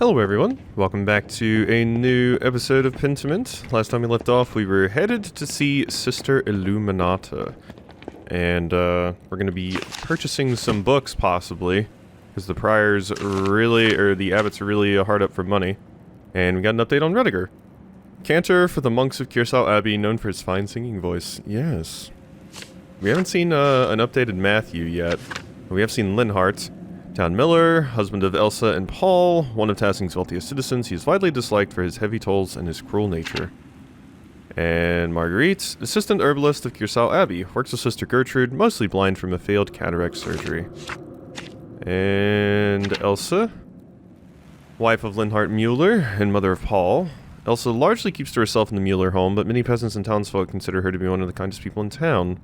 Hello everyone, welcome back to a new episode of Pentiment. Last time we left off, we were headed to see Sister Illuminata. And we're going to be purchasing some books, possibly. Because the priors really, or the abbots are really hard up for money. And we got an update on Rediger. Cantor for the monks of Kiersau Abbey, known for his fine singing voice. Yes. We haven't seen an updated Matthew yet. We have seen Linhart. Town Miller, husband of Elsa and Paul, one of Tassing's wealthiest citizens. He is widely disliked for his heavy tolls and his cruel nature. And Marguerite, assistant herbalist of Kiersau Abbey, works with Sister Gertrude, mostly blind from a failed cataract surgery. And Elsa, wife of Linhart Mueller and mother of Paul. Elsa largely keeps to herself in the Mueller home, but many peasants and townsfolk consider her to be one of the kindest people in town.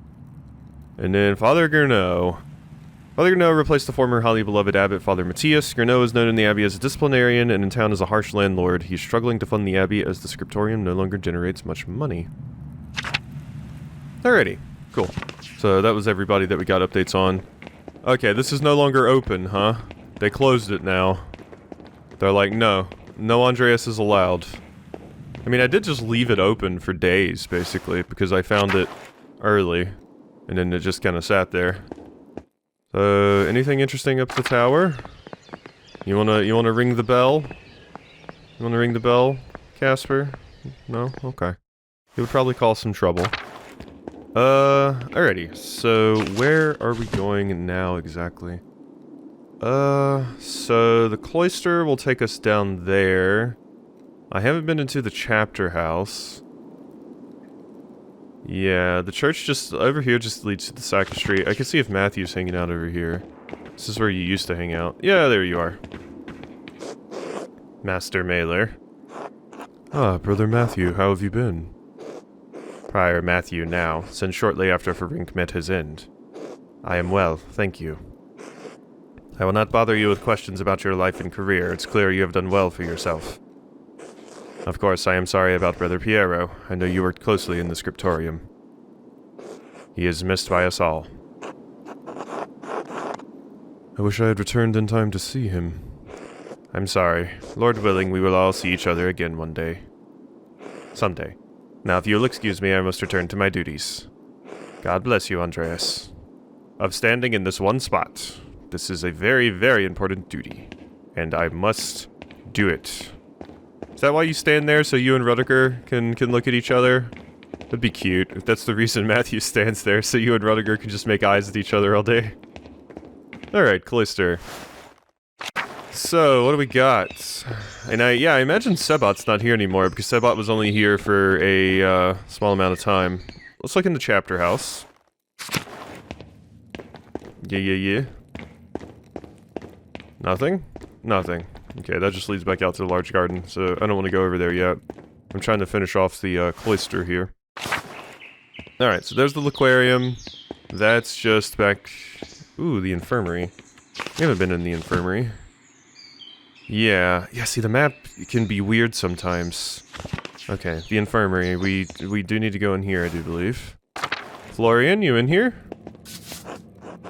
And then Father Gernot. Father Gernot replaced the former highly beloved abbot, Father Matthias. Gernot is known in the abbey as a disciplinarian and in town as a harsh landlord. He's struggling to fund the abbey as the scriptorium no longer generates much money. Alrighty, cool. So that was everybody that we got updates on. Okay, this is no longer open, huh? They closed it now. They're like, no Andreas is allowed. I mean, I did just leave it open for days, basically, because I found it early, and then it just kind of sat there. So, anything interesting up the tower? You wanna ring the bell? You wanna ring the bell, Casper? No? Okay. It would probably cause some trouble. Alrighty. So, where are we going now, exactly? So, the cloister will take us down there. I haven't been into the chapter house. Yeah, the church just over here just leads to the sacristy. I can see if Matthew's hanging out over here. This is where you used to hang out. Yeah, there you are. Master Maler. Ah, Brother Matthew, how have you been? Prior Matthew now, since shortly after Ferink met his end. I am well, thank you. I will not bother you with questions about your life and career. It's clear you have done well for yourself. Of course, I am sorry about Brother Piero. I know you worked closely in the scriptorium. He is missed by us all. I wish I had returned in time to see him. I'm sorry. Lord willing, we will all see each other again one day. Someday. Now, if you'll excuse me, I must return to my duties. God bless you, Andreas. Of standing in this one spot. This is a very, very important duty. And I must do it. Is that why you stand there, so you and Rediger can look at each other? That'd be cute, if that's the reason Matthew stands there, so you and Rediger can just make eyes at each other all day. Alright, cloister. So, what do we got? And I imagine Sebot's not here anymore, because Sebot was only here for a small amount of time. Let's look in the chapter house. Yeah. Nothing? Nothing. Okay, that just leads back out to the large garden, so I don't want to go over there yet. I'm trying to finish off the cloister here. Alright, so there's the aquarium. That's just back... Ooh, the infirmary. We haven't been in the infirmary. Yeah, see, the map can be weird sometimes. Okay, the infirmary. We do need to go in here, I do believe. Florian, you in here?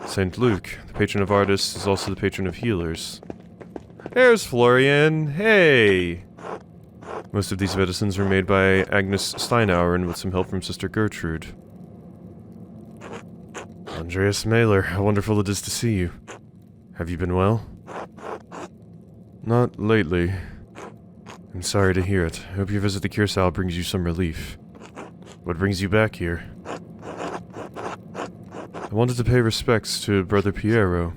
St. Luke, the patron of artists, is also the patron of healers. There's Florian! Hey! Most of these medicines were made by Agnes Steinauer with some help from Sister Gertrude. Andreas Maler, how wonderful it is to see you. Have you been well? Not lately. I'm sorry to hear it. I hope your visit to Kiersau brings you some relief. What brings you back here? I wanted to pay respects to Brother Piero.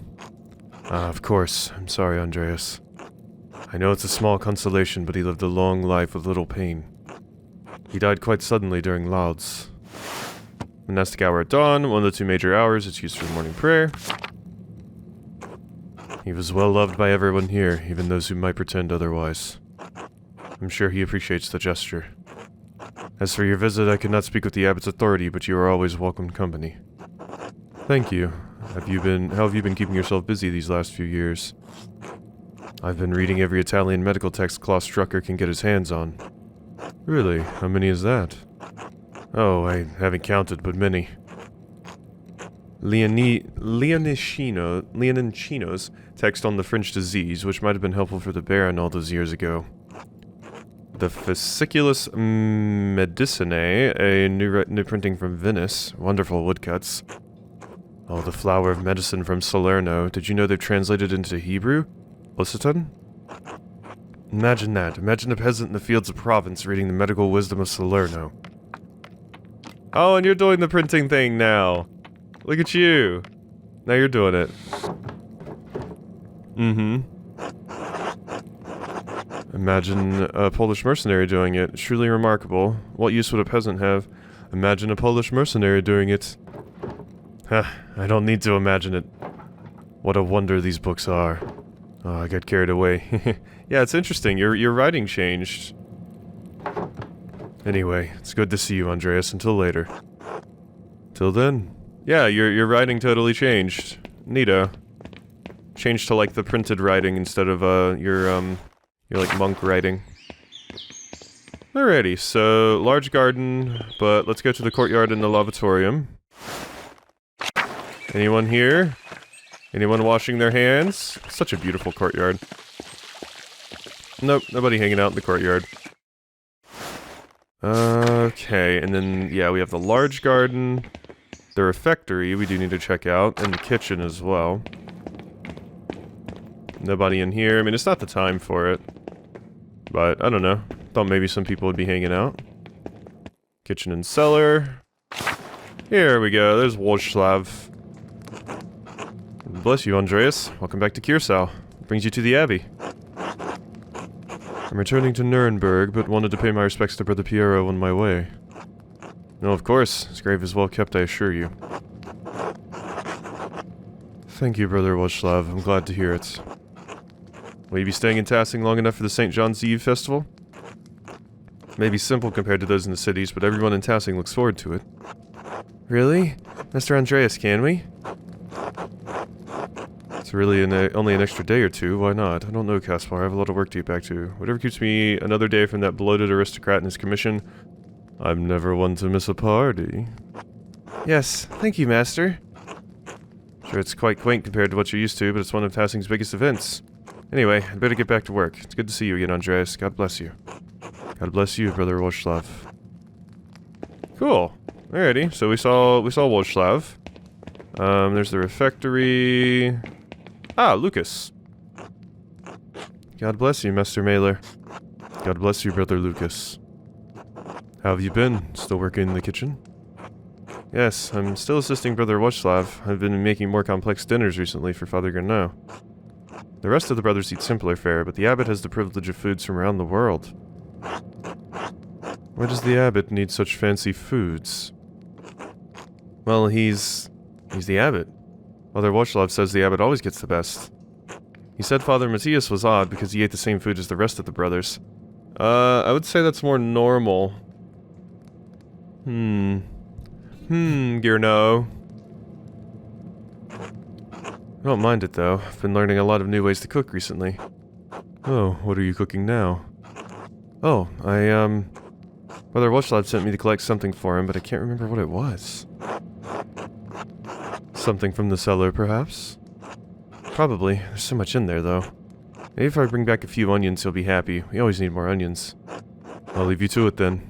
Ah, of course. I'm sorry, Andreas. I know it's a small consolation, but he lived a long life with little pain. He died quite suddenly during Lauds. Monastic hour at dawn, one of the two major hours. It's used for the morning prayer. He was well loved by everyone here, even those who might pretend otherwise. I'm sure he appreciates the gesture. As for your visit, I could not speak with the abbot's authority, but you are always welcome company. Thank you. How have you been keeping yourself busy these last few years? I've been reading every Italian medical text Klaus Strucker can get his hands on. Really? How many is that? Oh, I haven't counted, but many. Leonicino's text on the French disease, which might have been helpful for the Baron all those years ago. The Fasciculus Medicinae, a new printing from Venice. Wonderful woodcuts. Oh, the flower of medicine from Salerno. Did you know they've translated into Hebrew? Occitan? Imagine that. Imagine a peasant in the fields of Provence reading the medical wisdom of Salerno. Oh, and you're doing the printing thing now. Look at you. Now you're doing it. Mm-hmm. Imagine a Polish mercenary doing it. Truly remarkable. What use would a peasant have? Imagine a Polish mercenary doing it. I don't need to imagine it. What a wonder these books are. Oh, I got carried away. Yeah, it's interesting. Your writing changed. Anyway, it's good to see you, Andreas. Until later. Till then. Yeah, your writing totally changed. Neato. Changed to like the printed writing instead of your like monk writing. Alrighty, so large garden, but let's go to the courtyard and the lavatorium. Anyone here? Anyone washing their hands? Such a beautiful courtyard. Nope, nobody hanging out in the courtyard. Okay, and then, yeah, we have the large garden, the refectory we do need to check out, and the kitchen as well. Nobody in here. I mean, it's not the time for it. But, I don't know. Thought maybe some people would be hanging out. Kitchen and cellar. Here we go, there's Wojslav. Bless you, Andreas. Welcome back to Kiersau. Brings you to the Abbey. I'm returning to Nuremberg, but wanted to pay my respects to Brother Piero on my way. No, of course. His grave is well kept, I assure you. Thank you, Brother Wojslav. I'm glad to hear it. Will you be staying in Tassing long enough for the St. John's Eve festival? Maybe simple compared to those in the cities, but everyone in Tassing looks forward to it. Really? Mr. Andreas, can we? It's really only an extra day or two, why not? I don't know, Caspar, I have a lot of work to get back to. Whatever keeps me another day from that bloated aristocrat and his commission, I'm never one to miss a party. Yes, thank you, Master. Sure, it's quite quaint compared to what you're used to, but it's one of Tassing's biggest events. Anyway, I'd better get back to work. It's good to see you again, Andreas. God bless you. God bless you, Brother Wojslav. Cool. Alrighty, so we saw Wojslav. There's the refectory. Ah, Lucas. God bless you, Master Maler. God bless you, Brother Lucas. How have you been? Still working in the kitchen? Yes, I'm still assisting Brother Wojslav. I've been making more complex dinners recently for Father Gernot. The rest of the brothers eat simpler fare, but the abbot has the privilege of foods from around the world. Why does the abbot need such fancy foods? Well, he's the abbot. Father Wojslav says the abbot always gets the best. He said Father Matthias was odd because he ate the same food as the rest of the brothers. I would say that's more normal. Gernot. I don't mind it though. I've been learning a lot of new ways to cook recently. Oh, what are you cooking now? Oh, Brother Wojslav sent me to collect something for him, but I can't remember what it was. Something from the cellar, perhaps? Probably. There's so much in there, though. Maybe if I bring back a few onions, he'll be happy. We always need more onions. I'll leave you to it, then.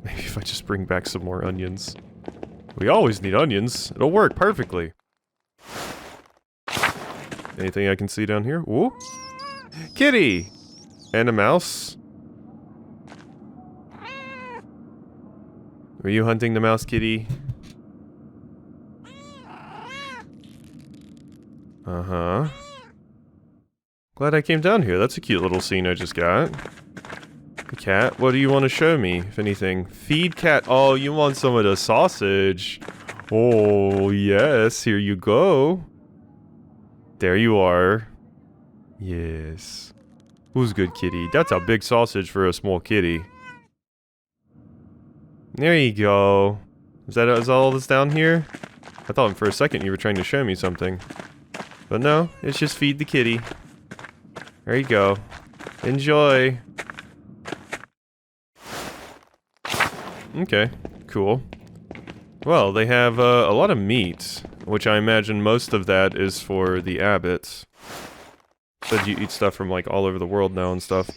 Maybe if I just bring back some more onions. We always need onions. It'll work perfectly. Anything I can see down here? Ooh! Kitty! And a mouse? Were you hunting the mouse, kitty? Uh-huh. Glad I came down here. That's a cute little scene I just got. The cat, what do you want to show me, if anything? Feed cat. Oh, you want some of the sausage. Oh, yes. Here you go. There you are. Yes. Who's good, kitty? That's a big sausage for a small kitty. There you go. Is all this down here? I thought for a second you were trying to show me something. But no, it's just feed the kitty. There you go. Enjoy. Okay, cool. Well, they have a lot of meat, which I imagine most of that is for the abbots. Said you eat stuff from like all over the world now and stuff.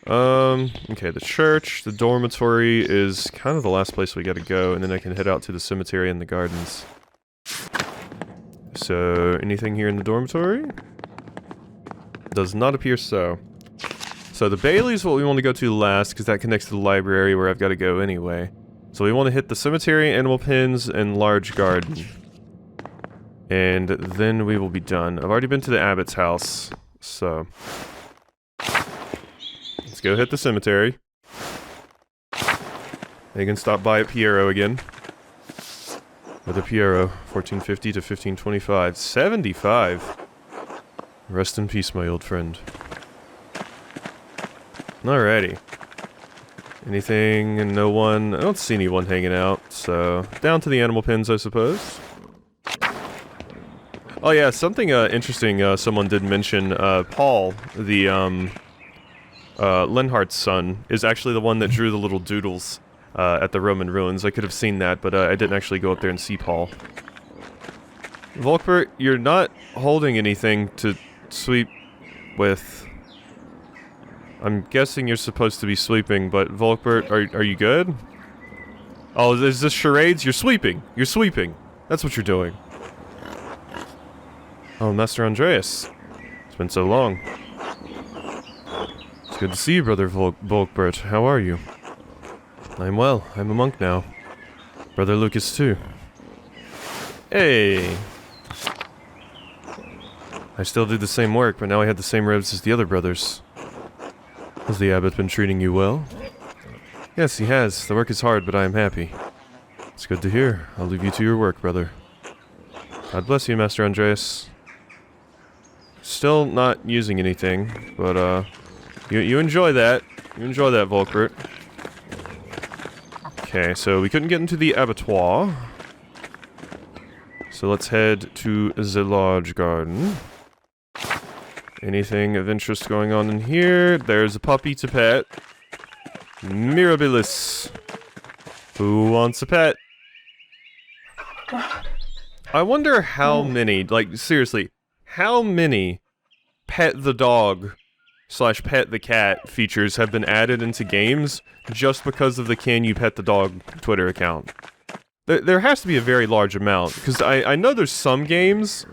Okay, the church, the dormitory is kind of the last place we gotta go, and then I can head out to the cemetery and the gardens. So, anything here in the dormitory? Does not appear so. So the Bailey is what we want to go to last, because that connects to the library where I've got to go anyway. So we want to hit the cemetery, animal pens, and large garden. And then we will be done. I've already been to the abbot's house, so... let's go hit the cemetery. You can stop by at Piero again. Brother Piero, 1450 to 1525. 75! Rest in peace, my old friend. Alrighty. Anything and no one? I don't see anyone hanging out, so... down to the animal pens, I suppose. Oh yeah, something interesting someone did mention, Paul, the, Lenhart's son, is actually the one that drew the little doodles, at the Roman ruins. I could have seen that, but I didn't actually go up there and see Paul. Volkbert, you're not holding anything to sweep with. I'm guessing you're supposed to be sweeping, but Volkbert, are you good? Oh, is this charades? You're sweeping! You're sweeping! That's what you're doing. Oh, Master Andreas. It's been so long. It's good to see you, Brother Volkbert. How are you? I'm well. I'm a monk now. Brother Lucas, too. Hey! I still do the same work, but now I had the same robes as the other brothers. Has the abbot been treating you well? Yes, he has. The work is hard, but I am happy. It's good to hear. I'll leave you to your work, brother. God bless you, Master Andreas. Still not using anything, but, you enjoy that. You enjoy that, Volkbert. Okay, so we couldn't get into the abattoir. So let's head to the large garden. Anything of interest going on in here? There's a puppy to pet. Mirabilis. Who wants a pet? I wonder how many, like, seriously, how many pet the dog / pet the cat features have been added into games just because of the Can You Pet the Dog Twitter account? There has to be a very large amount, because I know there's some games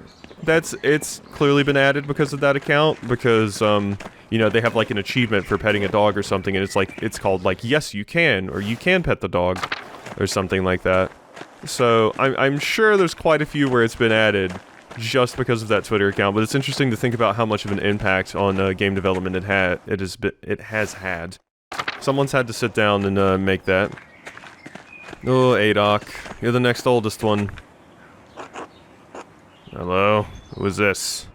it's clearly been added because of that account, because, you know, they have, like, an achievement for petting a dog or something, and it's called, like, yes, you can, or you can pet the dog, or something like that. So, I'm sure there's quite a few where it's been added just because of that Twitter account, but it's interesting to think about how much of an impact on game development it has had. Someone's had to sit down and make that. Oh, Adok, you're the next oldest one. Hello? Who is this?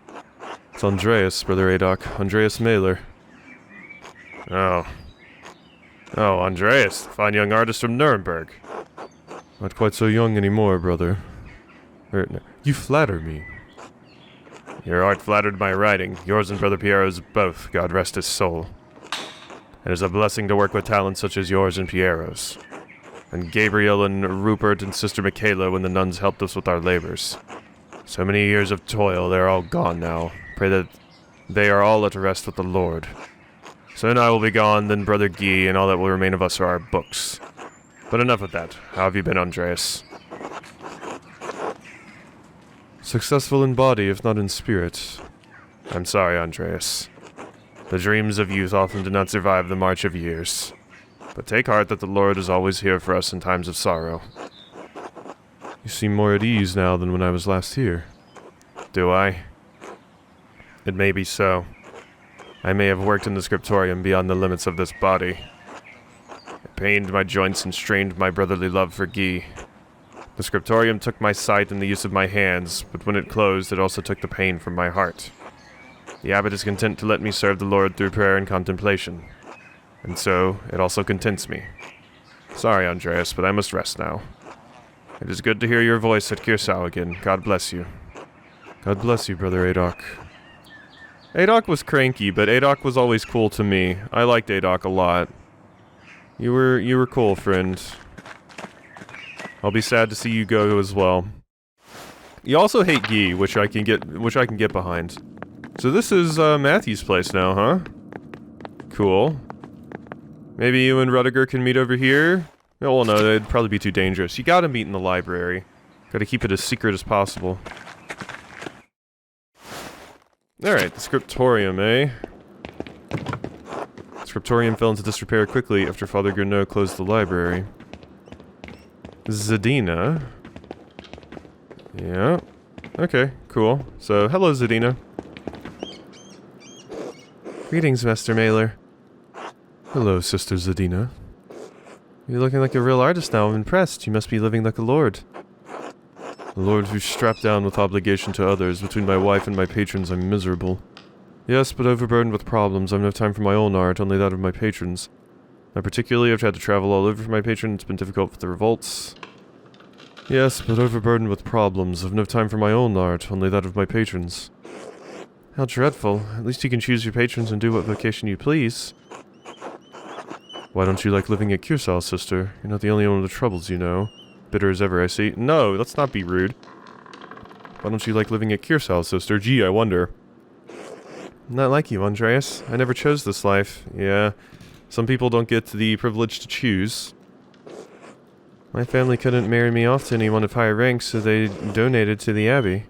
It's Andreas, Brother Adok. Andreas Maler. Oh. Oh, Andreas, the fine young artist from Nuremberg. Not quite so young anymore, brother. You flatter me. Your art flattered my writing. Yours and Brother Piero's both, God rest his soul. It is a blessing to work with talents such as yours and Piero's. And Gabriel and Rupert and Sister Michaela when the nuns helped us with our labors. So many years of toil, they're all gone now. Pray that they are all at rest with the Lord. Soon I will be gone, then Brother Guy, and all that will remain of us are our books. But enough of that. How have you been, Andreas? Successful in body, if not in spirit. I'm sorry, Andreas. The dreams of youth often do not survive the march of years. But take heart that the Lord is always here for us in times of sorrow. You seem more at ease now than when I was last here. Do I? It may be so. I may have worked in the scriptorium beyond the limits of this body. It pained my joints and strained my brotherly love for Guy. The scriptorium took my sight and the use of my hands, but when it closed, it also took the pain from my heart. The abbot is content to let me serve the Lord through prayer and contemplation. And so, it also contents me. Sorry, Andreas, but I must rest now. It is good to hear your voice at Kiersau again. God bless you. God bless you, Brother Adok. Adok was cranky, but Adok was always cool to me. I liked Adok a lot. You were cool, friend. I'll be sad to see you go as well. You also hate ghee, which I can get behind. So this is Matthew's place now, huh? Cool. Maybe you and Rudiger can meet over here? Oh, well, no, that'd probably be too dangerous. You gotta meet in the library. Gotta keep it as secret as possible. Alright, the scriptorium, eh? The scriptorium fell into disrepair quickly after Father Gounod closed the library. Zadina. Yeah. Okay, cool. So, hello, Zadina. Greetings, Master Maler. Hello, Sister Zadina. You're looking like a real artist now. I'm impressed. You must be living like a lord. A lord who's strapped down with obligation to others. Between my wife and my patrons, I'm miserable. Yes, but overburdened with problems. I've no time for my own art, only that of my patrons. Now, particularly, I've had to travel all over for my patron. It's been difficult with the revolts. Yes, but overburdened with problems. I've no time for my own art, only that of my patrons. How dreadful. At least you can choose your patrons and do what vocation you please. Why don't you like living at Kiersau, sister? You're not the only one with troubles, you know. Bitter as ever, I see. No, let's not be rude. Why don't you like living at Kiersau, sister? Gee, I wonder. Not like you, Andreas. I never chose this life. Yeah, some people don't get the privilege to choose. My family couldn't marry me off to anyone of higher rank, so they donated to the Abbey.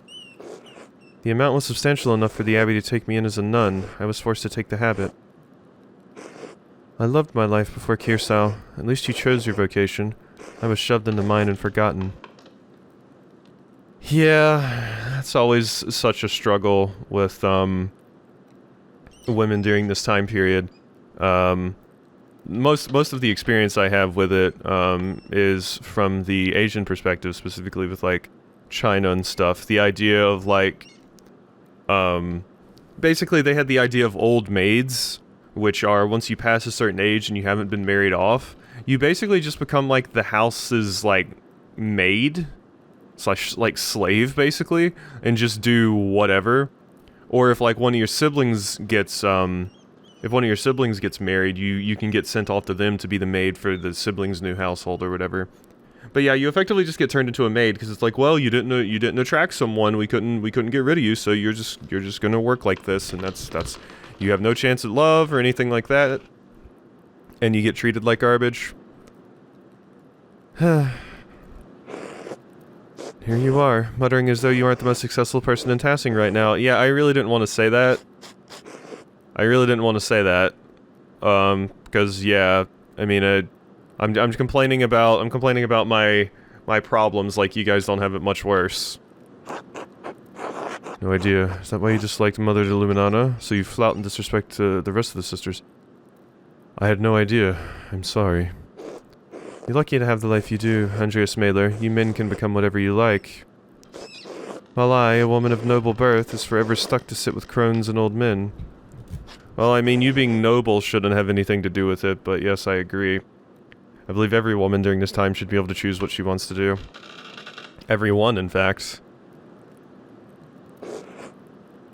The amount was substantial enough for the Abbey to take me in as a nun. I was forced to take the habit. I loved my life before Kiersau. At least you chose your vocation. I was shoved into mine and forgotten. Yeah, that's always such a struggle with, women during this time period. Most of the experience I have with it, is from the Asian perspective, specifically with, like, China and stuff. The idea of, like, basically they had the idea of old maids, which are, once you pass a certain age and you haven't been married off, you basically just become, like, the house's, like, maid, slash, like, slave, basically, and just do whatever. Or if, like, one of your siblings gets, if one of your siblings gets married, you can get sent off to them to be the maid for the sibling's new household or whatever. But yeah, you effectively just get turned into a maid, because it's like, well, you didn't attract someone, we couldn't get rid of you, so you're just gonna work like this, and that's you have no chance at love or anything like that, and you get treated like garbage. Here you are, muttering as though you aren't the most successful person in Tassing right now. Yeah, I really didn't want to say that. Because yeah, I mean, I'm complaining about my problems, like you guys don't have it much worse. No idea. Is that why you disliked Mother de Luminana? So you flout and disrespect the rest of the sisters? I had no idea. I'm sorry. You're lucky to have the life you do, Andreas Maler. You men can become whatever you like. While I, a woman of noble birth, is forever stuck to sit with crones and old men. Well, I mean, you being noble shouldn't have anything to do with it, but yes, I agree. I believe every woman during this time should be able to choose what she wants to do. Everyone, in fact.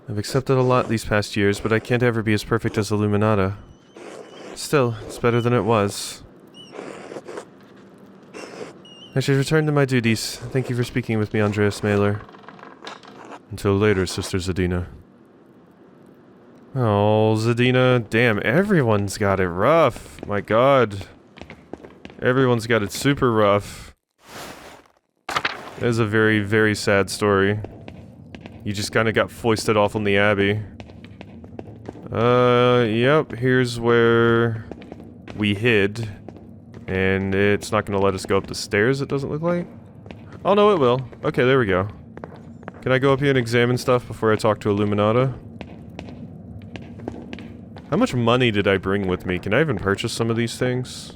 I've accepted a lot these past years, but I can't ever be as perfect as Illuminata. Still, it's better than it was. I should return to my duties. Thank you for speaking with me, Andreas Maler. Until later, Sister Zadina. Oh, Zadina. Damn, everyone's got it rough. My god. Everyone's got it super rough. It is a very, very sad story. You just kind of got foisted off on the Abbey. Yep, here's where we hid. And it's not going to let us go up the stairs, it doesn't look like. Oh no, it will. Okay, there we go. Can I go up here and examine stuff before I talk to Illuminata? How much money did I bring with me? Can I even purchase some of these things?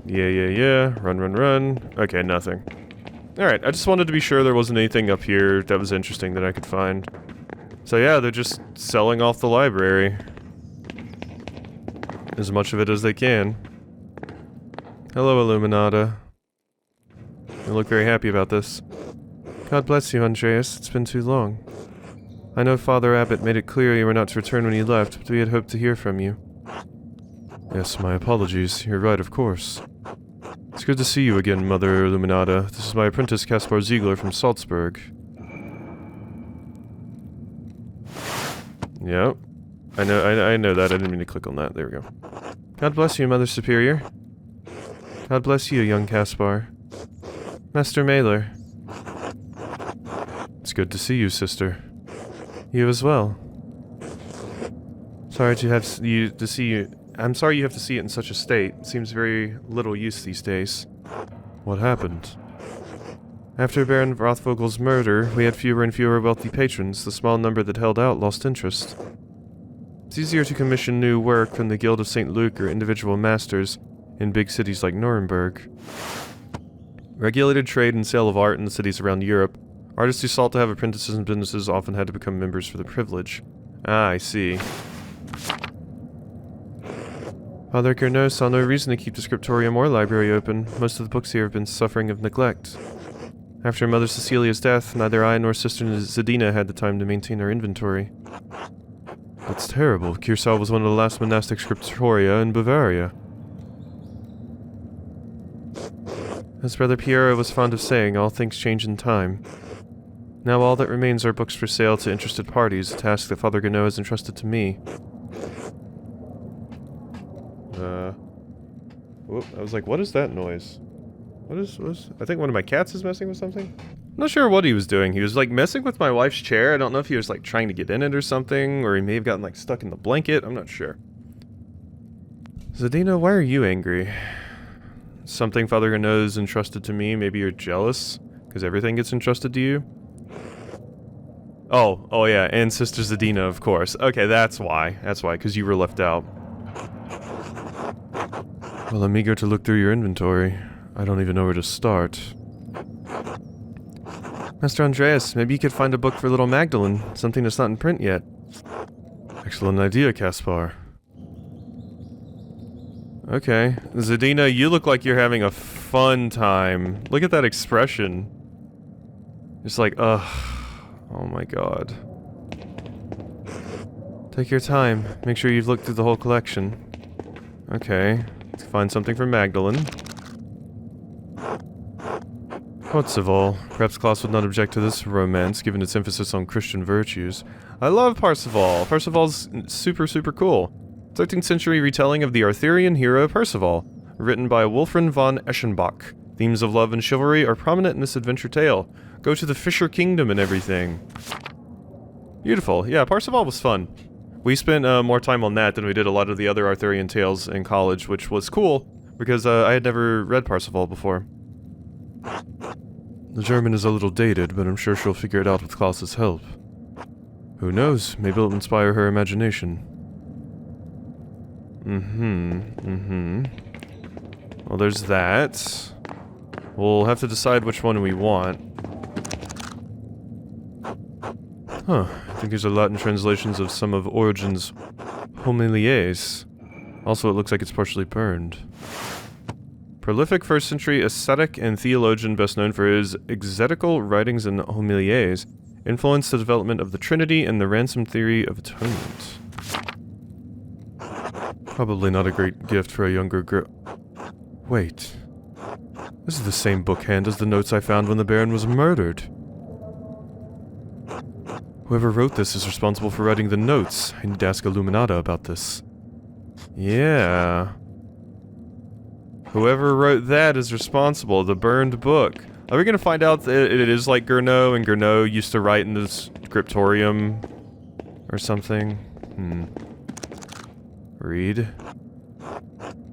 Yeah. Run. Okay, nothing. Alright, I just wanted to be sure there wasn't anything up here that was interesting that I could find. So yeah, they're just selling off the library. As much of it as they can. Hello, Illuminata. You look very happy about this. God bless you, Andreas. It's been too long. I know Father Abbot made it clear you were not to return when you left, but we had hoped to hear from you. Yes, my apologies. You're right, of course. It's good to see you again, Mother Illuminata. This is my apprentice, Caspar Ziegler from Salzburg. Yep. I know that. I didn't mean to click on that. There we go. God bless you, Mother Superior. God bless you, young Caspar. Master Maler. It's good to see you, sister. You as well. Sorry to have to see you. I'm sorry you have to see it in such a state. It seems very little use these days. What happened? After Baron Rothvogel's murder, we had fewer and fewer wealthy patrons. The small number that held out lost interest. It's easier to commission new work from the Guild of St. Luke or individual masters in big cities like Nuremberg. Regulated trade and sale of art in the cities around Europe. Artists who sought to have apprentices and businesses often had to become members for the privilege. Ah, I see. Father Gernot saw no reason to keep the scriptorium or library open. Most of the books here have been suffering of neglect. After Mother Cecilia's death, neither I nor Sister Zadina had the time to maintain our inventory. That's terrible. Kiersau was one of the last monastic scriptoria in Bavaria. As Brother Piero was fond of saying, all things change in time. Now all that remains are books for sale to interested parties, a task that Father Gernot has entrusted to me. Whoop, I was like, what is that noise? What is, I think one of my cats is messing with something? I'm not sure what he was doing. He was like messing with my wife's chair. I don't know if he was like trying to get in it or something, or he may have gotten like stuck in the blanket. I'm not sure. Zadina, why are you angry? Something Father Gernot has entrusted to me. Maybe you're jealous because everything gets entrusted to you? Oh yeah, and Sister Zadina, of course. Okay, that's why. That's why, because you were left out. Well, I'm eager to look through your inventory. I don't even know where to start. Master Andreas, maybe you could find a book for little Magdalene, something that's not in print yet. Excellent idea, Caspar. Okay. Zadina, you look like you're having a fun time. Look at that expression. It's like, ugh. Oh my god. Take your time. Make sure you've looked through the whole collection. Okay. Let's find something for Magdalene. Parzival. Perhaps Klaus would not object to this romance, given its emphasis on Christian virtues. I love Parzival. Parzival's super, super cool. 13th century retelling of the Arthurian hero Parzival, written by Wolfram von Eschenbach. Themes of love and chivalry are prominent in this adventure tale. Go to the Fisher Kingdom and everything. Beautiful. Yeah, Parzival was fun. We spent more time on that than we did a lot of the other Arthurian tales in college, which was cool, because I had never read Parzival before. The German is a little dated, but I'm sure she'll figure it out with Klaus's help. Who knows? Maybe it'll inspire her imagination. Well, there's that. We'll have to decide which one we want. Huh. I think there's a Latin translations of some of Origen's homilies. Also, it looks like it's partially burned. Prolific 1st century ascetic and theologian best known for his exegetical writings and homilies, influenced the development of the Trinity and the ransom theory of atonement. Probably not a great gift for a younger girl. Wait. This is the same bookhand as the notes I found when the Baron was murdered. Whoever wrote this is responsible for writing the notes. I need to ask Illuminata about this. Yeah. Whoever wrote that is responsible. The burned book. Are we going to find out that it is like Gernot, and Gernot used to write in the scriptorium or something? Read.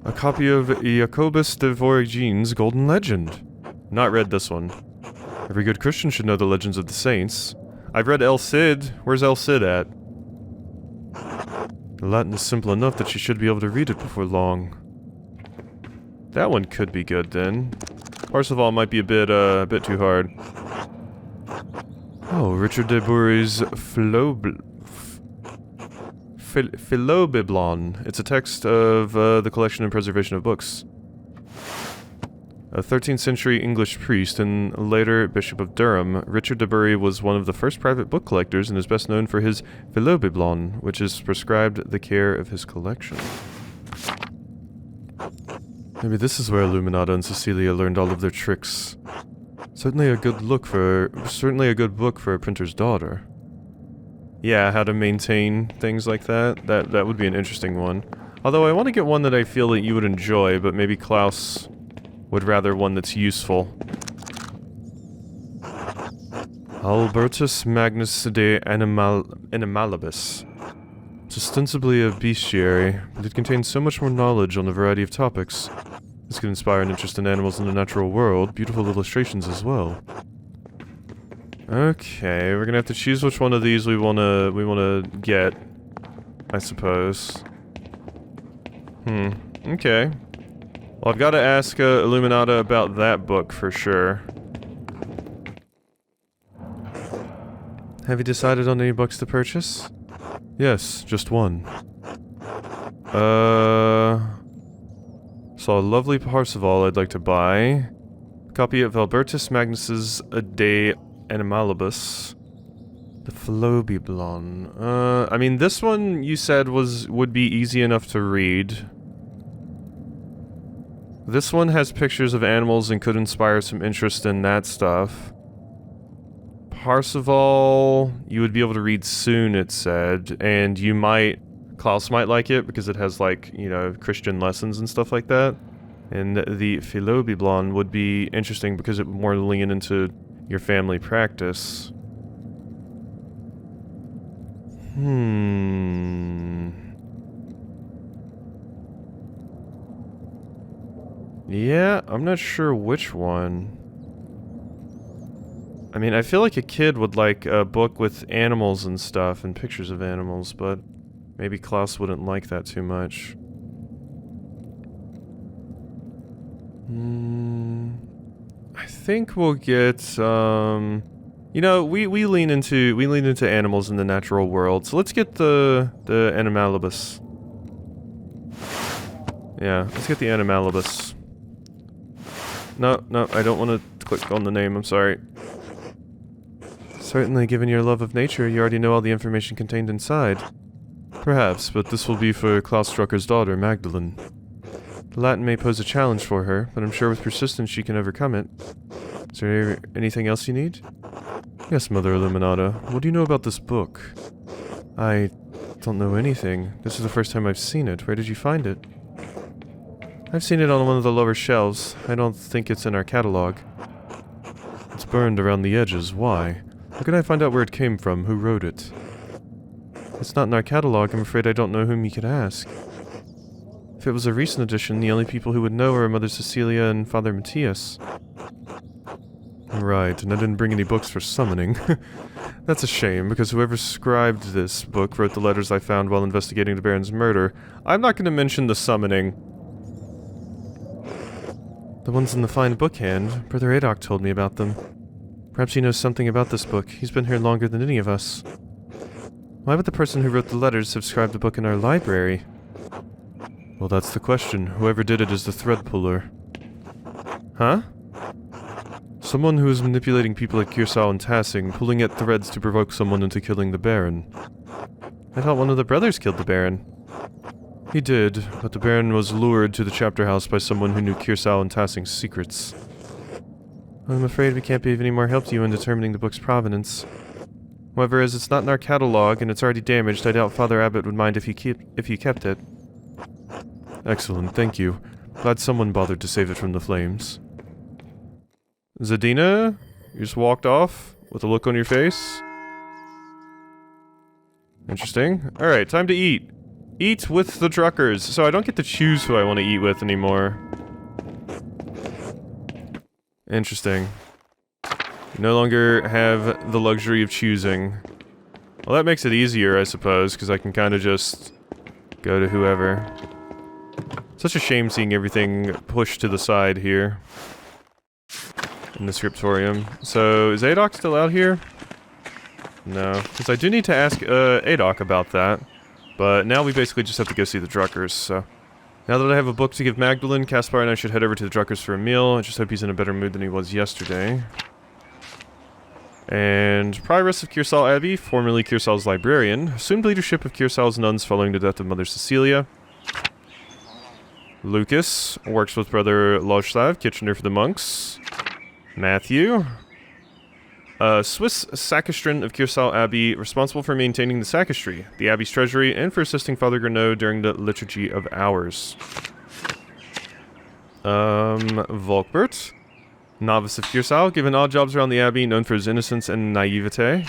A copy of Jacobus de Voragines' Golden Legend. Not read this one. Every good Christian should know the legends of the saints. I've read El Cid. Where's El Cid at? The Latin is simple enough that you should be able to read it before long. That one could be good then. Parzival might be a bit too hard. Oh, Richard de Bury's Philobiblon. It's a text of the collection and preservation of books. A 13th century English priest and later Bishop of Durham, Richard de Bury was one of the first private book collectors and is best known for his Philobiblon, which has prescribed the care of his collection. Maybe this is where Illuminata and Cecilia learned all of their tricks. Certainly a good book for a printer's daughter. Yeah, how to maintain things like that. That would be an interesting one. Although I want to get one that I feel that you would enjoy, but maybe Klaus would rather one that's useful. Albertus Magnus de Animalibus. It's ostensibly a bestiary, but it contains so much more knowledge on a variety of topics. This could inspire an interest in animals in the natural world, beautiful illustrations as well. Okay, we're gonna have to choose which one of these we wanna get, I suppose. Okay. Well, I've got to ask Illuminata about that book for sure. Have you decided on any books to purchase? Yes, just one. Saw a lovely Parseval I'd like to buy. A copy of Albertus Magnus's De Animalibus. The Flobiblon. I mean, this one you said would be easy enough to read. This one has pictures of animals and could inspire some interest in that stuff. Parseval, you would be able to read soon, it said, and Klaus might like it because it has, like, you know, Christian lessons and stuff like that. And the Philobiblon would be interesting because it would more lean into your family practice. Yeah, I'm not sure which one. I mean, I feel like a kid would like a book with animals and stuff and pictures of animals, but maybe Klaus wouldn't like that too much. I think we'll get, you know, we lean into animals in the natural world, so let's get the Animalibus. Yeah, let's get the Animalibus. No, I don't want to click on the name, I'm sorry. Certainly, given your love of nature, you already know all the information contained inside. Perhaps, but this will be for Klaus Drucker's daughter, Magdalene. The Latin may pose a challenge for her, but I'm sure with persistence she can overcome it. Is there anything else you need? Yes, Mother Illuminata. What do you know about this book? I don't know anything. This is the first time I've seen it. Where did you find it? I've seen it on one of the lower shelves. I don't think it's in our catalog. It's burned around the edges. Why? How can I find out where it came from? Who wrote it? It's not in our catalog. I'm afraid I don't know whom you could ask. If it was a recent edition, the only people who would know are Mother Cecilia and Father Matthias. Right, and I didn't bring any books for summoning. That's a shame, because whoever scribed this book wrote the letters I found while investigating the Baron's murder. I'm not going to mention the summoning. The ones in the fine bookhand. Brother Adok told me about them. Perhaps he knows something about this book. He's been here longer than any of us. Why would the person who wrote the letters have scribed a book in our library? Well, that's the question. Whoever did it is the thread puller. Huh? Someone who is manipulating people at Kiersau and Tassing, pulling at threads to provoke someone into killing the Baron. I thought one of the brothers killed the Baron. He did, but the Baron was lured to the chapter house by someone who knew Kiersau and Tassing's secrets. I'm afraid we can't be of any more help to you in determining the book's provenance. However, as it's not in our catalog and it's already damaged, I doubt Father Abbot would mind if you kept it. Excellent, thank you. Glad someone bothered to save it from the flames. Zadina, you just walked off with a look on your face. Interesting. Alright, time to eat. Eat with the Druckers. So I don't get to choose who I want to eat with anymore. Interesting. No longer have the luxury of choosing. Well, that makes it easier, I suppose, because I can kind of just go to whoever. Such a shame seeing everything pushed to the side here. In the scriptorium. So, is Adok still out here? No. Because I do need to ask Adok about that. But now we basically just have to go see the Druckers, so... Now that I have a book to give Magdalene, Caspar and I should head over to the Druckers for a meal. I just hope he's in a better mood than he was yesterday. And Prioress of Kiersau Abbey, formerly Kiersau's librarian, assumed leadership of Kiersau's nuns following the death of Mother Cecilia. Lucas works with Brother Loslav, Kitchener for the monks. Matthew, Swiss sacristan of Kiersau Abbey, responsible for maintaining the sacristy, the abbey's treasury, and for assisting Father Granot during the Liturgy of Hours. Volkbert, novice of Kiersau, given odd jobs around the abbey, known for his innocence and naivete.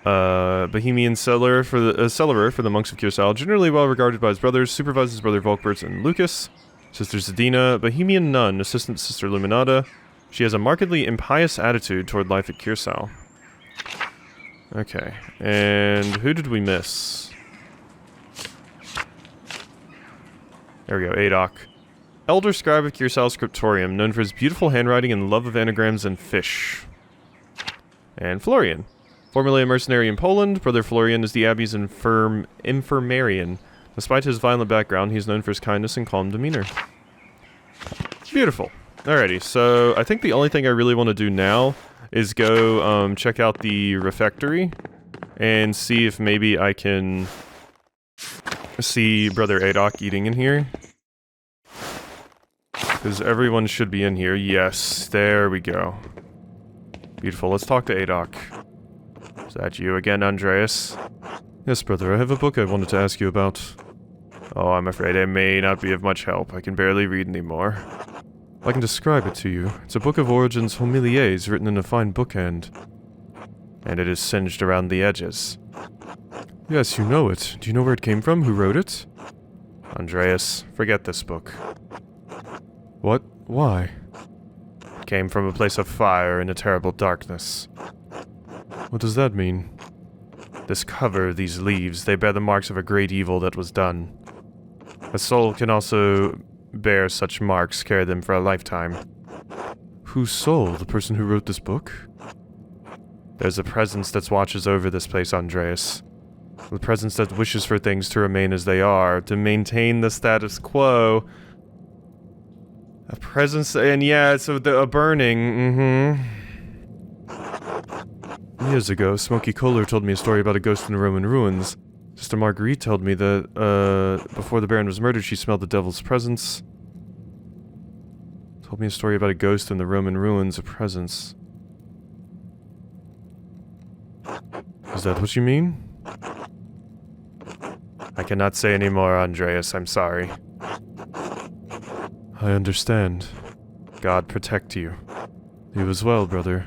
Bohemian cellarer for the monks of Kiersau, generally well regarded by his brothers, supervises Brother Volkbert and Lucas. Sister Zadina, Bohemian nun, assistant Sister Luminata. She has a markedly impious attitude toward life at Kiersau. Okay, and who did we miss? There we go, Adok. Elder scribe of Kiersau Scriptorium, known for his beautiful handwriting and love of anagrams and fish. And Florian. Formerly a mercenary in Poland, Brother Florian is the abbey's infirmarian. Despite his violent background, he is known for his kindness and calm demeanor. Beautiful. Alrighty, so I think the only thing I really want to do now is go check out the refectory and see if maybe I can see Brother Adok eating in here. Because everyone should be in here. Yes, there we go. Beautiful, let's talk to Adok. Is that you again, Andreas? Yes, brother, I have a book I wanted to ask you about. Oh, I'm afraid I may not be of much help. I can barely read anymore. I can describe it to you. It's a book of origins homilies written in a fine bookhand. And it is singed around the edges. Yes, you know it. Do you know where it came from? Who wrote it? Andreas, forget this book. What? Why? It came from a place of fire and a terrible darkness. What does that mean? This cover, these leaves, they bear the marks of a great evil that was done. A soul can also bear such marks, carry them for a lifetime. Whose soul? The person who wrote this book? There's a presence that watches over this place, Andreas. The presence that wishes for things to remain as they are, to maintain the status quo. A presence, and yeah, it's a burning, Years ago, Smokey Kohler told me a story about a ghost in the Roman ruins. Sister Marguerite told me that, before the Baron was murdered, she smelled the devil's presence. Told me a story about a ghost in the Roman ruins, a presence. Is that what you mean? I cannot say any more, Andreas, I'm sorry. I understand. God protect you. You as well, brother.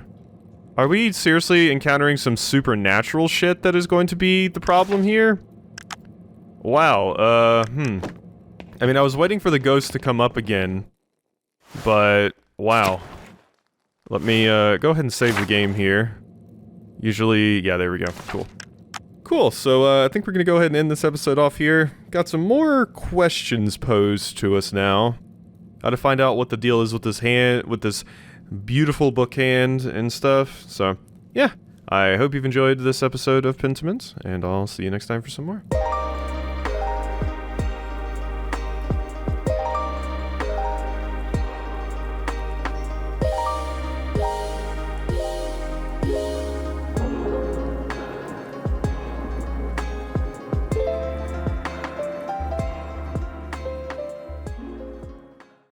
Are we seriously encountering some supernatural shit that is going to be the problem here? Wow, I mean, I was waiting for the ghost to come up again, but, wow. Let me, go ahead and save the game here. Usually, yeah, there we go, cool. Cool, so, I think we're gonna go ahead and end this episode off here. Got some more questions posed to us now. How to find out what the deal is with this beautiful book hand and stuff. So, yeah. I hope you've enjoyed this episode of Pentiment, and I'll see you next time for some more.